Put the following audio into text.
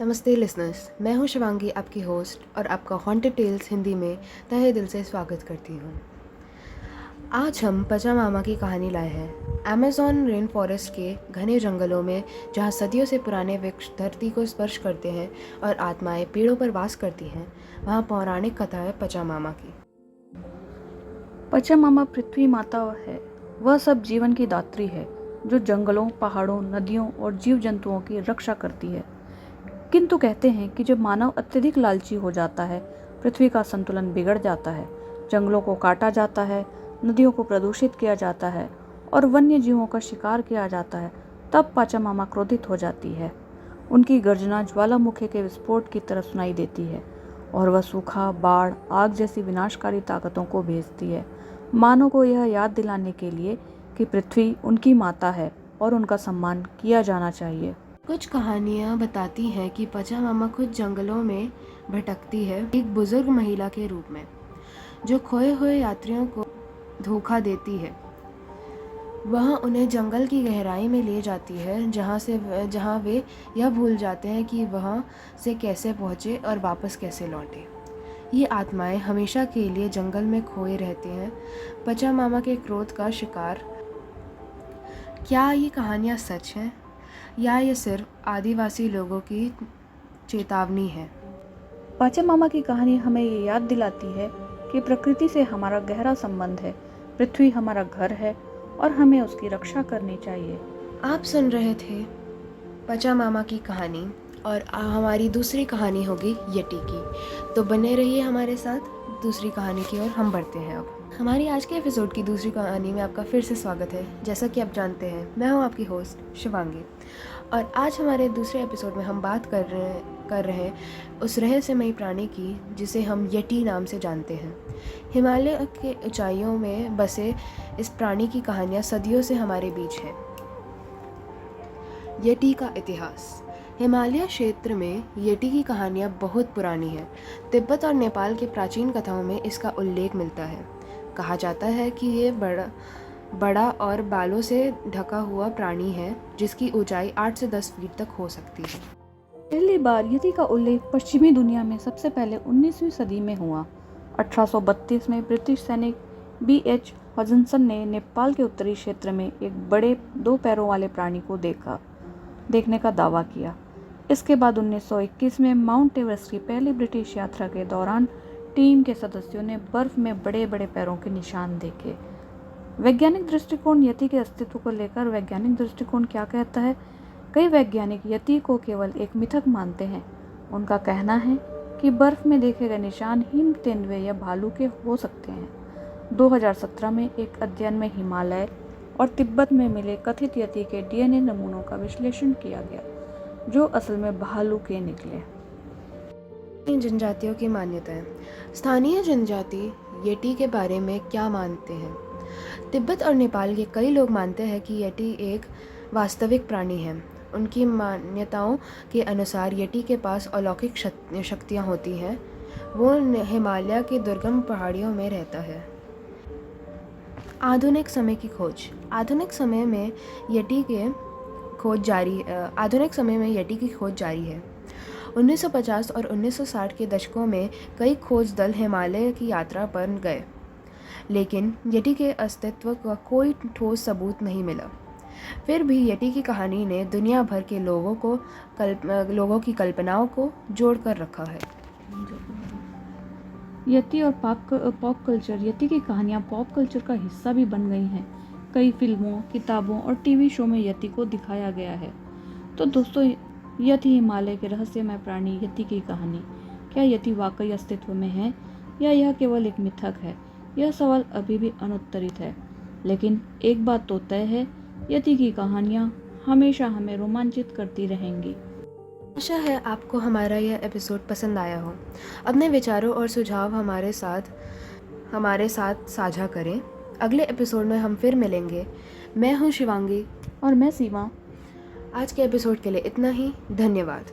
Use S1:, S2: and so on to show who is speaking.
S1: नमस्ते लिसनर्स, मैं हूं शिवांगी, आपकी होस्ट, और आपका हॉन्टेड टेल्स हिंदी में तहे दिल से स्वागत करती हूं। आज हम पचामामा की कहानी लाए हैं। अमेज़न रेन फॉरेस्ट के घने जंगलों में, जहां सदियों से पुराने वृक्ष धरती को स्पर्श करते हैं और आत्माएं पेड़ों पर वास करती हैं, वहां पौराणिक कथा है पचामामा की।
S2: पचामामा पृथ्वी माता है। वह सब जीवन की दात्री है जो जंगलों, पहाड़ों, नदियों और जीव जंतुओं की रक्षा करती है। किंतु कहते हैं कि जब मानव अत्यधिक लालची हो जाता है, पृथ्वी का संतुलन बिगड़ जाता है, जंगलों को काटा जाता है, नदियों को प्रदूषित किया जाता है और वन्य जीवों का शिकार किया जाता है, तब पचामामा क्रोधित हो जाती है। उनकी गर्जना ज्वालामुखी के विस्फोट की तरह सुनाई देती है और वह सूखा, बाढ़, आग जैसी विनाशकारी ताकतों को भेजती है, मानव को यह याद दिलाने के लिए कि पृथ्वी उनकी माता है और उनका सम्मान किया जाना चाहिए।
S1: कुछ कहानियाँ बताती हैं कि पचामामा खुद जंगलों में भटकती है, एक बुजुर्ग महिला के रूप में, जो खोए हुए यात्रियों को धोखा देती है। वह उन्हें जंगल की गहराई में ले जाती है, जहाँ वे यह भूल जाते हैं कि वहाँ से कैसे पहुँचे और वापस कैसे लौटे। ये आत्माएं हमेशा के लिए जंगल में खोए रहती हैं, पचामामा के क्रोध का शिकार। क्या ये कहानियाँ सच हैं या ये सिर्फ आदिवासी लोगों की चेतावनी है?
S2: पचामामा की कहानी हमें ये याद दिलाती है कि प्रकृति से हमारा गहरा संबंध है। पृथ्वी हमारा घर है और हमें उसकी रक्षा करनी चाहिए।
S1: आप सुन रहे थे पचामामा की कहानी, और हमारी दूसरी कहानी होगी यटी की। तो बने रहिए हमारे साथ, दूसरी कहानी की ओर हम बढ़ते हैं। अब हमारी आज के एपिसोड की दूसरी कहानी में आपका फिर से स्वागत है। जैसा कि आप जानते हैं, मैं हूं आपकी होस्ट शिवांगी, और आज हमारे दूसरे एपिसोड में हम बात कर रहे हैं उस रहस्यमयी प्राणी की जिसे हम यटी नाम से जानते हैं। हिमालय के ऊंचाइयों में बसे इस प्राणी की कहानियाँ सदियों से हमारे बीच हैं। यटी का इतिहास। हिमालय क्षेत्र में यटी की कहानियाँ बहुत पुरानी हैं। तिब्बत और नेपाल के प्राचीन कथाओं में इसका उल्लेख मिलता है। कहा जाता है कि ये बड़ा और बालों से ढका हुआ प्राणी है, जिसकी ऊंचाई 8 से 10 फीट तक हो सकती है।
S2: पहली बार यति का उल्लेख पश्चिमी दुनिया में सबसे पहले 19वीं सदी में हुआ। 1832 में ब्रिटिश सैनिक B.H. हॉजनसन ने नेपाल के उत्तरी क्षेत्र में एक बड़े 2 पैरों वाले प्राणी को देखने का दावा किया। इसके बाद 1921 में माउंट एवरेस्ट की पहली ब्रिटिश यात्रा के दौरान टीम के सदस्यों ने बर्फ में बड़े बड़े पैरों के निशान देखे। वैज्ञानिक दृष्टिकोण। यति के अस्तित्व को लेकर वैज्ञानिक दृष्टिकोण क्या कहता है? कई वैज्ञानिक यति को केवल एक मिथक मानते हैं। उनका कहना है कि बर्फ में देखे गए निशान हिम तेंदुए या भालू के हो सकते हैं। 2017 में एक अध्ययन में हिमालय और तिब्बत में मिले कथित यति के DNA नमूनों का विश्लेषण किया गया, जो असल में भालू के निकले।
S1: जनजातियों की मान्यताएं। स्थानीय जनजाति यटी के बारे में क्या मानते हैं? तिब्बत और नेपाल के कई लोग मानते हैं कि यटी एक वास्तविक प्राणी है। उनकी मान्यताओं के अनुसार यटी के पास अलौकिक शक्तियाँ होती हैं। वो हिमालय के दुर्गम पहाड़ियों में रहता है। आधुनिक समय की खोज। आधुनिक समय में यटी की खोज जारी है। 1950 और 1960 के दशकों में कई खोज दल हिमालय की यात्रा पर गए, लेकिन यटी के अस्तित्व का कोई ठोस सबूत नहीं मिला। फिर भी यटी की कहानी ने दुनिया भर के लोगों की कल्पनाओं को जोड़कर रखा है।
S2: यति और पॉप कल्चर। यति की कहानियाँ पॉप कल्चर का हिस्सा भी बन गई हैं। कई फिल्मों, किताबों और टीवी शो में यति को दिखाया गया है। तो दोस्तों, यति हिमालय के रहस्यमय प्राणी यति की कहानी। क्या यति वाकई अस्तित्व में है या यह केवल एक मिथक है? यह सवाल अभी भी अनुत्तरित है, लेकिन एक बात तो तय है, यति की कहानियाँ हमेशा हमें रोमांचित करती रहेंगी।
S1: आशा है आपको हमारा यह एपिसोड पसंद आया हो। अपने विचारों और सुझाव हमारे साथ साझा करें। अगले एपिसोड में हम फिर मिलेंगे। मैं हूँ शिवांगी
S2: और मैं सीमा।
S1: आज के एपिसोड के लिए इतना ही। धन्यवाद।